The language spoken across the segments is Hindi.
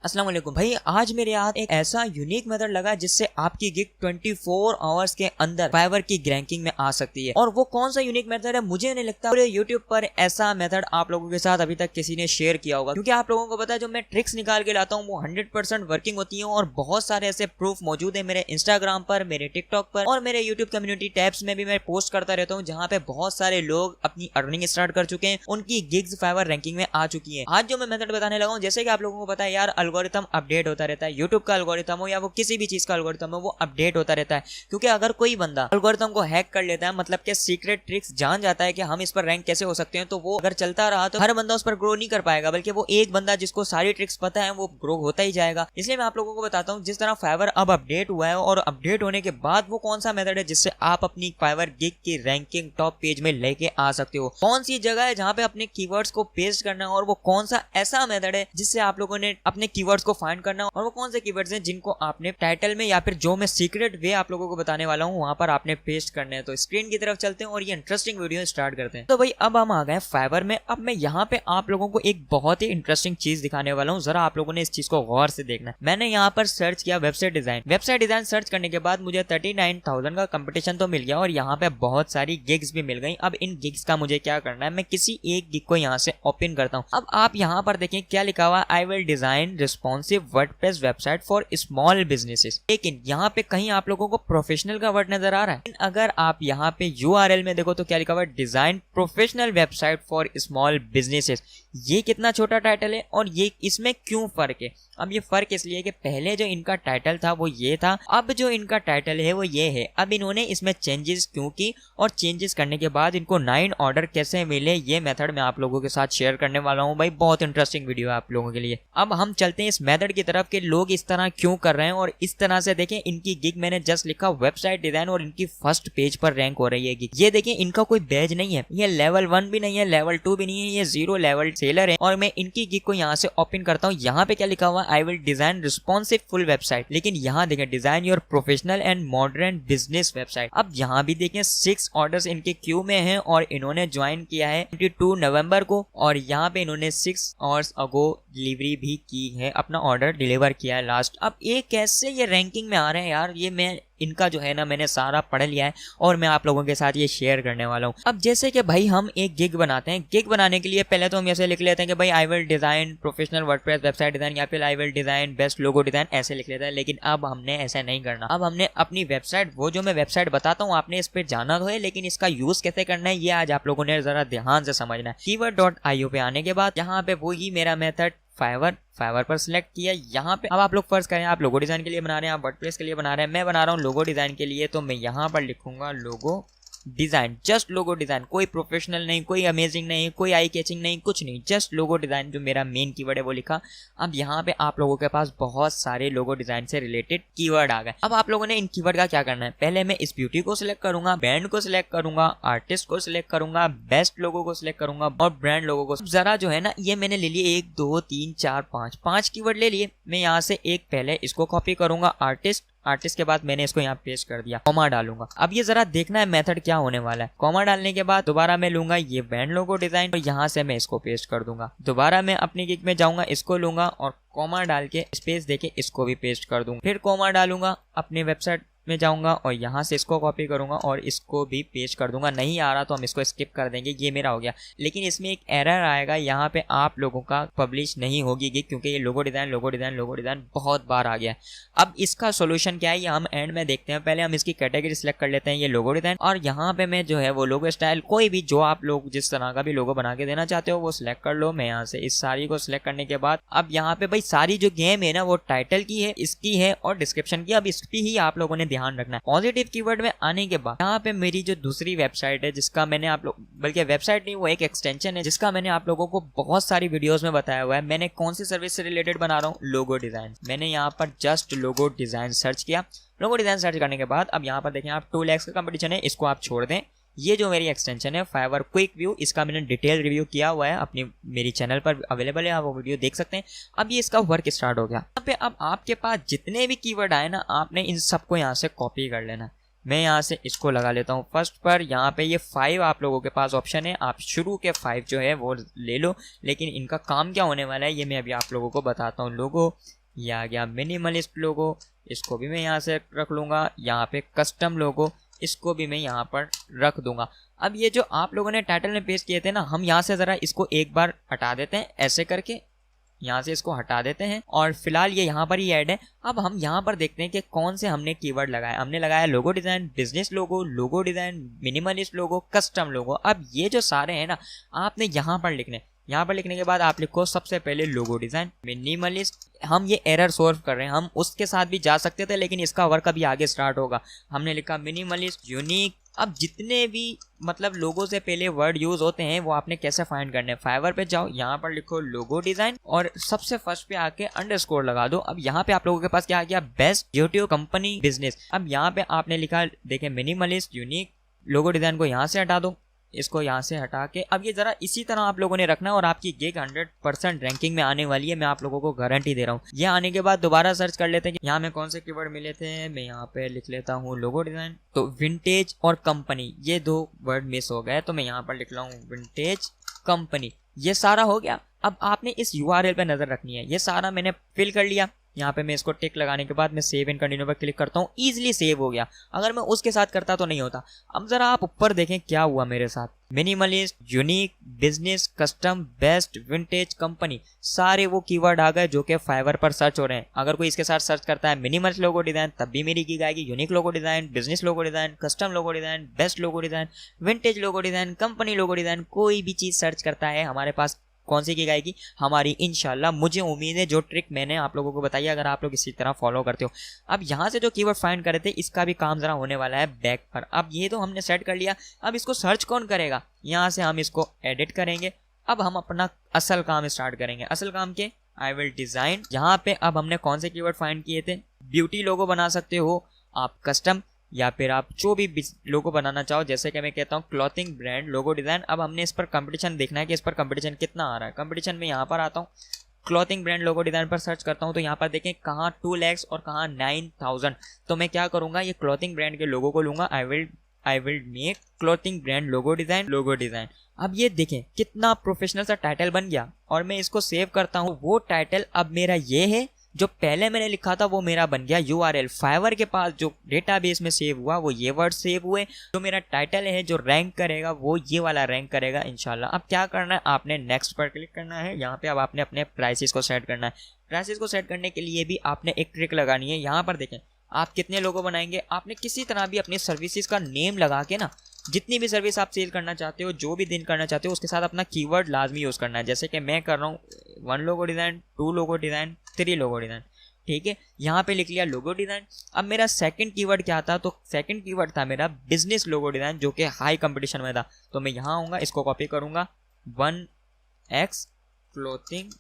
अस्सलाम वालेकुम भाई, आज मेरे याद एक ऐसा यूनिक मेथड लगा जिससे आपकी गिग 24 आवर्स के अंदर फाइवर की रैंकिंग में आ सकती है। और वो कौन सा यूनिक मेथड है मुझे नहीं लगता पूरे यूट्यूब पर ऐसा मेथड आप लोगों के साथ अभी तक किसी ने शेयर किया होगा, क्योंकि आप लोगों को पता है जो मैं ट्रिक्स निकाल के लाता हूँ वो 100% वर्किंग होती है। और बहुत सारे ऐसे प्रूफ मौजूद है मेरे इंस्टाग्राम पर, मेरे टिकटॉक पर और मेरे यूट्यूब कम्युनिटी टैब्स में भी मैं पोस्ट करता रहता हूँ, जहाँ पे बहुत सारे लोग अपनी अर्निंग स्टार्ट कर चुके हैं, उनकी गिग्स फाइवर रैंकिंग में आ चुकी है। आज जो मैं मेथड बताने लगा हूँ, जैसे कि आप लोगों को पता है यार, एल्गोरिथम अपडेट होता रहता है। यूट्यूब का एल्गोरिथम हो या वो किसी भी चीज का एल्गोरिथम हो, वो अपडेट होता रहता है। क्योंकि अगर कोई बंदा एल्गोरिथम को हैक कर लेता है, मतलब कि सीक्रेट ट्रिक्स जान जाता है कि हम इस पर रैंक कैसे हो सकते हैं, तो वो अगर चलता रहा तो हर बंदा उस पर ग्रो नहीं कर पाएगा, बल्कि वो एक बंदा जिसको सारी ट्रिक्स पता है वो ग्रो होता ही जाएगा। इसलिए मैं आप लोगों को बताता हूँ जिस तरह फाइवर अब अपडेट हुआ है, और अपडेट होने के बाद वो कौन सा मेथड है जिससे आप अपनी फाइवर गिग की रैंकिंग टॉप पेज में लेके आ सकते हो। कौन सी जगह है जहाँ पे अपने कीवर्ड्स को पेस्ट करना है, और वो कौन सा ऐसा मेथड है जिससे आप लोगों ने अपने कीवर्ड्स को फाइंड करना है, और वो कौन से कीवर्ड्स हैं जिनको आपने टाइटल में या फिर जो मैं सीक्रेट वे आप लोगों को बताने वाला हूँ वहां पर आपने पेस्ट करने हैं। तो स्क्रीन की तरफ चलते हैं और ये इंटरेस्टिंग वीडियो स्टार्ट करते हैं। तो भाई अब हम आ गए फाइवर में। अब मैं यहाँ पे आप लोगों को एक बहुत ही इंटरेस्टिंग चीज दिखाने वाला हूँ, जरा आप लोगों ने इस चीज को गौर से देखना है। मैंने यहाँ पर सर्च किया website design. Website design search करने के बाद मुझे 39,000 का कंपटीशन तो मिल गया, और यहाँ पे बहुत सारी गिग्स भी मिल गई। अब इन गिग्स का मुझे क्या करना है, मैं किसी एक गिग को यहाँ से ओपन करता हूँ। अब आप यहाँ पर देखें क्या लिखा हुआ, I will design responsive WordPress website for small businesses. लेकिन यहाँ पे कहीं आप लोगों को प्रोफेशनल का वर्ड नजर आ रहा है। अगर आप यहाँ पे यूआरएल में देखो तो क्या लिखा हुआ है, design professional website for small businesses. ये कितना छोटा टाइटल है, और ये इसमें क्यों फर्क है। अब ये फर्क इसलिए कि पहले जो इनका टाइटल था वो ये था, अब जो इनका टाइटल है वो ये है। अब इन्होंने इसमें चेंजेस क्यों की, और चेंजेस करने के बाद इनको 9 ऑर्डर कैसे मिले, ये मेथड मैं आप लोगों के साथ शेयर करने वाला हूँ। भाई बहुत इंटरेस्टिंग वीडियो है आप लोगों के लिए। अब हम चलते हैं इस मेथड की तरफ कि लोग इस तरह क्यों कर रहे हैं। और इस तरह से देखें, इनकी गिग मैंने जस्ट लिखा वेबसाइट डिजाइन, और इनकी फर्स्ट पेज पर रैंक हो रही है गिग। ये देखें, इनका कोई बैज नहीं है, ये लेवल 1 भी नहीं है, लेवल 2 भी नहीं है, ये 0 लेवल सेलर है। और मैं इनकी गिग को यहाँ से ओपन करता हूँ। यहाँ पे क्या लिखा हुआ, I will design responsive full website. लेकिन यहाँ देखें, design your professional and modern business website. अब यहाँ भी देखें 6 ऑर्डर्स इनके क्यू में हैं, और इन्होंने ज्वाइन किया है 22 नवंबर को, और यहाँ पे इन्होंने 6 आवर्स अगो डिलीवरी भी की है, अपना ऑर्डर डिलीवर किया है लास्ट। अब ये कैसे ये रैंकिंग में आ रहे हैं यार, ये मैं इनका जो है ना मैंने सारा पढ़ लिया है, और मैं आप लोगों के साथ ये शेयर करने वाला हूँ। अब जैसे कि भाई हम एक गिग बनाते हैं, गिग बनाने के लिए पहले तो हम ऐसे लिख लेते हैं कि भाई I will design professional WordPress website design, या फिर I will design best logo design, ऐसे लिख लेते हैं। लेकिन अब हमने ऐसा नहीं करना। अब हमने अपनी वेबसाइट, वो जो मैं वेबसाइट बताता हूँ आपने इस पर जाना तो है, लेकिन इसका यूज कैसे करना है ये आज आप लोगों ने जरा ध्यान से समझना है। कीवर्ड.io पे आने के बाद यहाँ पे वही मेरा मेथड फाइवर पर सिलेक्ट किया। यहाँ पे अब आप लोग फर्ज करें, आप लोगो डिजाइन के लिए बना रहे हैं, आप वर्डप्रेस के लिए बना रहे हैं, मैं बना रहा हूँ लोगो डिजाइन के लिए, तो मैं यहाँ पर लिखूंगा logo design, just logo design, कोई प्रोफेशनल नहीं, कोई अमेजिंग नहीं, कोई आई कैचिंग नहीं, कुछ नहीं, जस्ट लोगो डिजाइन जो मेरा मेन कीवर्ड है वो लिखा। अब यहाँ पे आप लोगों के पास बहुत सारे लोगो डिजाइन से रिलेटेड कीवर्ड आ गए। अब आप लोगों ने इन कीवर्ड का क्या करना है, पहले मैं इस ब्यूटी को सिलेक्ट करूंगा, ब्रांड को सिलेक्ट करूंगा, आर्टिस्ट को सिलेक्ट करूंगा, बेस्ट लोगो को सिलेक्ट करूंगा, और ब्रांड लोगो को। जरा जो है ना, ये मैंने ले लिए 1 2 3 4 5 कीवर्ड ले लिए। मैं यहाँ से एक पहले इसको कॉपी करूंगा, आर्टिस्ट के बाद मैंने इसको यहाँ पेस्ट कर दिया, कॉमा डालूंगा। अब ये जरा देखना है मेथड क्या होने वाला है। कॉमा डालने के बाद दोबारा मैं लूंगा ये ब्रांड लोगो डिजाइन, और यहाँ से मैं इसको पेस्ट कर दूंगा। दोबारा मैं अपनी गिग में जाऊंगा, इसको लूंगा और कॉमा डाल के स्पेस देके इसको भी पेस्ट कर दूंगा। फिर कॉमा डालूंगा, अपने वेबसाइट में जाऊंगा और यहाँ से इसको कॉपी करूंगा और इसको भी पेस्ट कर दूंगा। नहीं आ रहा तो हम इसको स्किप कर देंगे, ये मेरा हो गया। लेकिन इसमें एक एरर आएगा, यहाँ पे आप लोगों का पब्लिश नहीं होगी गिग, क्योंकि ये लोगो डिजाइन बहुत बार आ गया। अब इसका सोल्यूशन क्या है ये हम एंड में देखते हैं। पहले हम इसकी कैटेगरी सिलेक्ट कर लेते हैं, ये लोगो डिजाइन, और यहाँ पे मैं जो है वो लोगो स्टाइल, कोई भी जो आप लोग जिस तरह का भी लोगो बना के देना चाहते हो वो सिलेक्ट कर लो। मैं यहाँ से इस सारी को सिलेक्ट करने के बाद अब यहाँ पे भाई सारी जो गेम है ना वो टाइटल की है, इसकी है और डिस्क्रिप्शन की। अब इस पर ही आप लोगों ने ध्यान रखना है। पॉजिटिव कीवर्ड में आने के बाद यहाँ पे मेरी जो दूसरी वेबसाइट है, जिसका मैंने आप लोग, बल्कि वेबसाइट नहीं वो एक एक्सटेंशन है जिसका मैंने आप लोगों को बहुत सारी वीडियोस में बताया हुआ है। मैंने कौन सी सर्विस से रिलेटेड बना रहा हूँ, लोगो डिजाइन। मैंने यहाँ पर जस्ट लोगो डिजाइन सर्च किया। लोगो डिजाइन सर्च करने के बाद अब यहाँ पर देखें आप 2 lakhs का कंपटीशन है, इसको आप छोड़ दें। ये जो मेरी एक्सटेंशन है फाइवर क्विक व्यू, इसका मैंने डिटेल रिव्यू किया हुआ है, अपनी मेरी चैनल पर अवेलेबल है, आप वो वीडियो देख सकते हैं। अब ये इसका वर्क स्टार्ट हो गया। यहाँ पे अब आपके पास जितने भी कीवर्ड आए ना, आपने इन सबको यहाँ से कॉपी कर लेना। मैं यहाँ से इसको लगा लेता हूँ फर्स्ट पर। यहाँ पे ये 5 आप लोगों के पास ऑप्शन है, आप शुरू के 5 जो है वो ले लो, लेकिन इनका काम क्या होने वाला है ये मैं अभी आप लोगों को बताता हूँ। लोगो, ये आ गया मिनिमलिस्ट लोगो, इसको भी मैं यहाँ से रख लूँगा। यहाँ पे कस्टम लोगो, इसको भी मैं यहाँ पर रख दूंगा। अब ये जो आप लोगों ने टाइटल में पेस्ट किए थे ना, हम यहाँ से ज़रा इसको एक बार हटा देते हैं, ऐसे करके यहाँ से इसको हटा देते हैं और फिलहाल ये यहाँ पर ही ऐड है। अब हम यहाँ पर देखते हैं कि कौन से हमने कीवर्ड लगाया। हमने लगाया लोगो डिज़ाइन, बिजनेस लोगो, लोगो डिज़ाइन, मिनिमलिस्ट लोगो, कस्टम लोगो। अब ये जो सारे हैं ना आपने यहाँ पर लिखने, यहाँ पर लिखने के बाद आप लिखो सबसे पहले लोगो डिज़ाइन, मिनिमलिस्ट। हम ये एरर सॉल्व कर रहे हैं, हम उसके साथ भी जा सकते थे लेकिन इसका वर्क अभी आगे स्टार्ट होगा। हमने लिखा मिनिमलिस्ट, यूनिक। अब जितने भी मतलब लोगो से पहले वर्ड यूज होते हैं वो आपने कैसे फाइंड करने हैं। फाइवर पे जाओ, यहाँ पर लिखो लोगो डिजाइन और सबसे फर्स्ट पे आके अंडरस्कोर लगा दो। अब यहाँ पे आप लोगों के पास क्या आ गया, बेस्ट यूट्यूब कंपनी बिजनेस। अब यहाँ पे आपने लिखा देखें मिनिमलिस्ट, यूनिक। लोगो डिजाइन को यहाँ से हटा दो, इसको यहाँ से हटा के अब ये ज़रा इसी तरह आप लोगों ने रखना है और आपकी गिग 100% रैंकिंग में आने वाली है, मैं आप लोगों को गारंटी दे रहा हूँ। ये आने के बाद दोबारा सर्च कर लेते हैं कि यहाँ में कौन से कीवर्ड मिले थे। मैं यहाँ पे लिख लेता हूँ लोगो डिज़ाइन, तो विंटेज और कंपनी ये 2 वर्ड मिस हो गए, तो मैं यहाँ पर लिख रहा हूँ विंटेज कंपनी। ये सारा हो गया। अब आपने इस URL पे नज़र रखनी है। ये सारा मैंने फिल कर लिया। यहाँ पे मैं इसको टिक लगाने के बाद मैं सेव एंड कंटिन्यू पर क्लिक करता हूँ, ईजिली सेव हो गया। अगर मैं उसके साथ करता तो नहीं होता। अब जरा आप ऊपर देखें क्या हुआ मेरे साथ, minimalist, unique, business, custom, best, vintage, company, सारे वो कीवर्ड आ गए जो कि फाइवर पर सर्च हो रहे हैं। अगर कोई इसके साथ सर्च करता है मिनिमलिस्ट लोगो डिजाइन तब भी मेरी गिग आएगी, unique logo design, business logo design, custom logo design, best logo design, vintage logo design, company logo design, कोई भी चीज सर्च करता है हमारे पास कौन सी गिग आएगी हमारी, इंशाल्लाह। मुझे उम्मीद है जो ट्रिक मैंने आप लोगों को बताई अगर आप लोग इसी तरह फॉलो करते हो। अब यहाँ से जो कीवर्ड फाइंड करे थे इसका भी काम जरा होने वाला है बैक पर। अब ये तो हमने सेट कर लिया, अब इसको सर्च कौन करेगा, यहाँ से हम इसको एडिट करेंगे। अब हम अपना असल काम स्टार्ट करेंगे। असल काम के आई विल डिजाइन, यहाँ पे अब हमने कौन से कीवर्ड फाइंड किए थे, ब्यूटी लोगो बना सकते हो आप, कस्टम, या फिर आप जो भी लोगो बनाना चाहो, जैसे कि मैं कहता हूँ क्लॉथिंग ब्रांड लोगो डिज़ाइन। अब हमने इस पर कंपटीशन देखना है कि इस पर कंपटीशन कितना आ रहा है। कंपटीशन में यहाँ पर आता हूँ, क्लॉथिंग ब्रांड लोगो डिज़ाइन पर सर्च करता हूँ, तो यहाँ पर देखें कहाँ 2 lakhs और कहाँ 9,000। तो मैं क्या करूँगा, ये क्लॉथिंग ब्रांड के लोगो को लूँगा, I will make clothing brand logo design. अब ये देखें कितना प्रोफेशनल सा टाइटल बन गया और मैं इसको सेव करता हूँ। वो टाइटल अब मेरा ये है, जो पहले मैंने लिखा था वो मेरा बन गया URL। फाइवर के पास जो डेटाबेस में सेव हुआ वो ये वर्ड सेव हुए। जो मेरा टाइटल है जो रैंक करेगा वो ये वाला रैंक करेगा इंशाल्लाह। अब क्या करना है, आपने नेक्स्ट पर क्लिक करना है। यहाँ पे अब आपने अपने प्राइसेस को सेट करना है। प्राइसेस को सेट करने के लिए भी आपने एक ट्रिक लगानी है। यहाँ पर देखें आप कितने लोगों बनाएंगे, आपने किसी तरह भी अपनी सर्विसेज का नेम लगा के ना, जितनी भी सर्विस आप सेल करना चाहते हो, जो भी दिन करना चाहते हो, उसके साथ अपना कीवर्ड लाजमी यूज़ करना है। जैसे कि मैं कर रहा हूँ 1 logo design, 2 logo design, 3 logo design, ठीक है। यहाँ पे लिख लिया लोगो डिज़ाइन। अब मेरा सेकंड कीवर्ड क्या था, तो सेकंड कीवर्ड था मेरा बिजनेस लोगो डिज़ाइन, जो कि हाई कंपटीशन में था। तो मैं यहाँ आऊँगा, इसको कॉपी करूँगा, 1x क्लोथिंग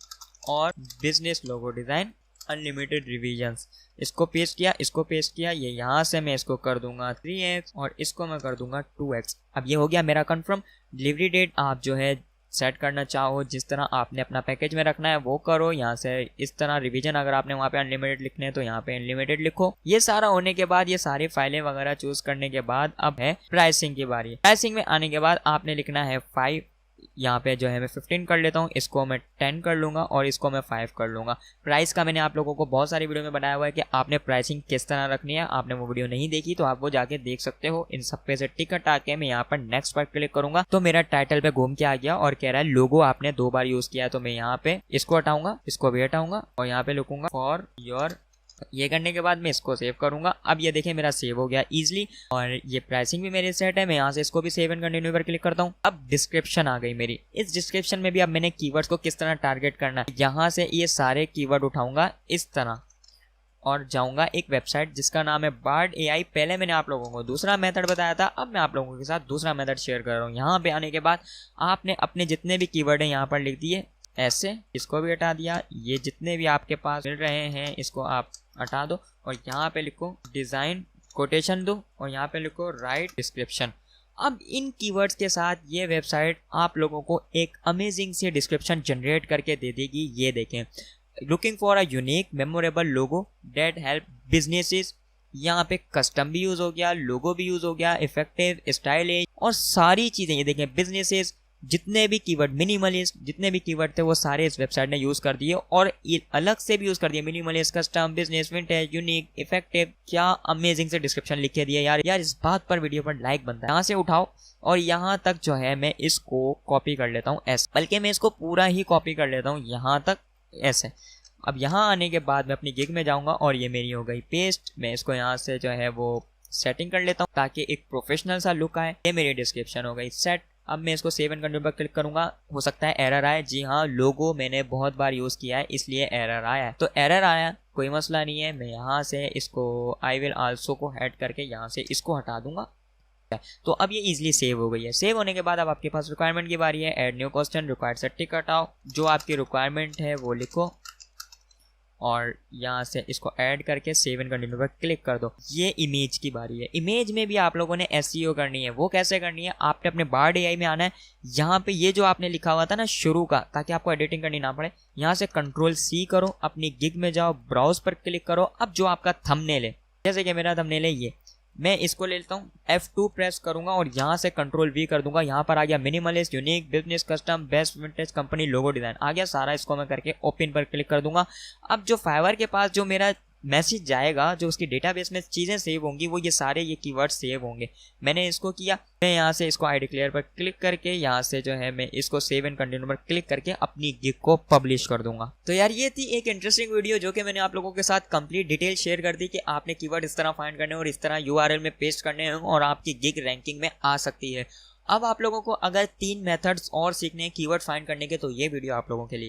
और business logo design unlimited revisions, इसको पेस्ट किया। ये यहाँ से मैं इसको कर दूंगा 3x और इसको मैं कर दूंगा 2x। अब ये हो गया मेरा कंफर्म। डिलीवरी डेट आप जो है सेट करना चाहो, जिस तरह आपने अपना पैकेज में रखना है वो करो। यहाँ से इस तरह रिवीजन अगर आपने वहाँ पे अनलिमिटेड लिखने हैं तो यहाँ पे अनलिमिटेड लिखो। ये सारा होने के बाद, ये सारी फाइलें वगैरह चूज करने के बाद अब है प्राइसिंग की बारी। प्राइसिंग में आने के बाद आपने लिखना है 5, यहाँ पे जो है मैं 15 कर लेता हूँ, इसको मैं 10 कर लूँगा और इसको मैं 5 कर लूँगा। प्राइस का मैंने आप लोगों को बहुत सारी वीडियो में बताया हुआ है कि आपने प्राइसिंग किस तरह रखनी है। आपने वो वीडियो नहीं देखी तो आप वो जाके देख सकते हो। इन सब पे से टिक हटा के मैं यहाँ पर नेक्स्ट पर क्लिक करूँगा तो मेरा टाइटल पे घूम के आ गया और कह रहा है लोगो आपने 2 बार यूज़ किया है। तो मैं यहाँ पे इसको हटाऊंगा, इसको भी हटाऊंगा और यहाँ पे लिखूंगा फॉर योर। ये करने के बाद मैं इसको सेव करूंगा। अब ये देखें मेरा सेव हो गया इजीली और ये प्राइसिंग भी मेरी सेट है। मैं यहाँ से इसको भी सेव एंड कंटिन्यू पर क्लिक करता हूँ। अब डिस्क्रिप्शन आ गई मेरी। इस डिस्क्रिप्शन में भी अब मैंने कीवर्ड्स को किस तरह टारगेट करना है, यहाँ से ये सारे कीवर्ड उठाऊंगा इस तरह और जाऊंगा एक वेबसाइट जिसका नाम है बार्ड AI। पहले मैंने आप लोगों को दूसरा मेथड बताया था, अब मैं आप लोगों के साथ दूसरा मेथड शेयर कर रहा हूँ। यहाँ पे आने के बाद आपने अपने जितने भी कीवर्ड हैं यहाँ पर लिख दिए ऐसे, इसको भी हटा दिया। ये जितने भी आपके पास मिल रहे हैं इसको आप हटा दो और यहाँ पे लिखो डिज़ाइन, कोटेशन दो और यहाँ पे लिखो राइट डिस्क्रिप्शन। अब इन कीवर्ड्स के साथ ये वेबसाइट आप लोगों को एक अमेजिंग सी डिस्क्रिप्शन जनरेट करके दे देगी। ये देखें, looking for a unique memorable logo that help businesses यहाँ पे कस्टम भी यूज हो गया, लोगो भी यूज हो गया, इफेक्टिव, स्टाइलिश और सारी चीजें ये देखें बिजनेसेस, जितने भी कीवर्ड, मिनिमलिस्ट, जितने भी कीवर्ड थे वो सारे इस वेबसाइट ने यूज कर दिए और ये अलग से भी यूज कर दिए। Minimalist, custom, business, vintage, unique, effective, क्या अमेजिंग से डिस्क्रिप्शन लिख के दिया यार इस बात पर वीडियो पर लाइक बनता है। यहाँ से उठाओ और यहाँ तक जो है मैं इसको कॉपी कर लेता हूँ ऐसे, बल्कि मैं इसको पूरा ही कॉपी कर लेता हूँ यहाँ तक ऐसे। अब यहाँ आने के बाद मैं अपनी गिग में जाऊँगा और ये मेरी हो गई पेस्ट। मैं इसको यहाँ से जो है वो सेटिंग कर लेता हूँ ताकि एक प्रोफेशनल सा लुक आए। ये मेरी डिस्क्रिप्शन हो गई सेट। अब मैं इसको सेव एंड कंटिन्यू पर क्लिक करूंगा। हो सकता है एरर आए, जी हाँ, लोगो मैंने बहुत बार यूज़ किया है इसलिए एरर आया है। तो एरर आया कोई मसला नहीं है, मैं यहाँ से इसको आई विल आल्सो को ऐड करके यहाँ से इसको हटा दूंगा। तो अब ये इजीली सेव हो गई है। सेव होने के बाद अब आपके पास रिक्वायरमेंट की बारी है। ऐड न्यू क्वेश्चन, रिक्वायर्ड से टिक हटाओ, जो आपकी रिक्वायरमेंट है वो लिखो और यहाँ से इसको ऐड करके सेव एंड कंटिन्यू पर क्लिक कर दो। ये इमेज की बारी है। इमेज में भी आप लोगों ने एसईओ करनी है। वो कैसे करनी है, आपने अपने बार्ड एआई में आना है। यहाँ पे ये जो आपने लिखा हुआ था ना शुरू का, ताकि आपको एडिटिंग करनी ना पड़े, यहाँ से Ctrl+C करो, अपनी गिग में जाओ, ब्राउज पर क्लिक करो। अब जो आपका थंबनेल है, जैसे कि मेरा थंबनेल है ये, मैं इसको ले लेता हूँ, F2 प्रेस करूंगा और यहाँ से Ctrl+V कर दूंगा। यहाँ पर आ गया minimalist, unique, business, custom, best, vintage, company, logo, design आ गया सारा। इसको मैं करके ओपन पर क्लिक कर दूंगा। अब जो फाइवर के पास जो मेरा मैसेज जाएगा, जो उसकी डेटाबेस में चीज़ें सेव होंगी, वो ये सारे ये कीवर्ड सेव होंगे। मैंने इसको किया, मैं यहाँ से इसको आई डिक्लेयर पर क्लिक करके यहाँ से जो है मैं इसको सेव एंड कंटिन्यू पर क्लिक करके अपनी गिग को पब्लिश कर दूंगा। तो यार ये थी एक इंटरेस्टिंग वीडियो जो कि मैंने आप लोगों के साथ कंप्लीट डिटेल शेयर कर दी कि आपने कीवर्ड इस तरह फाइंड करने और इस तरह यूआरएल में पेस्ट करने हैं और आपकी गिग रैंकिंग में आ सकती है। अब आप लोगों को अगर 3 मेथड्स और सीखने हैं कीवर्ड फाइंड करने के, तो ये वीडियो आप लोगों के लिए।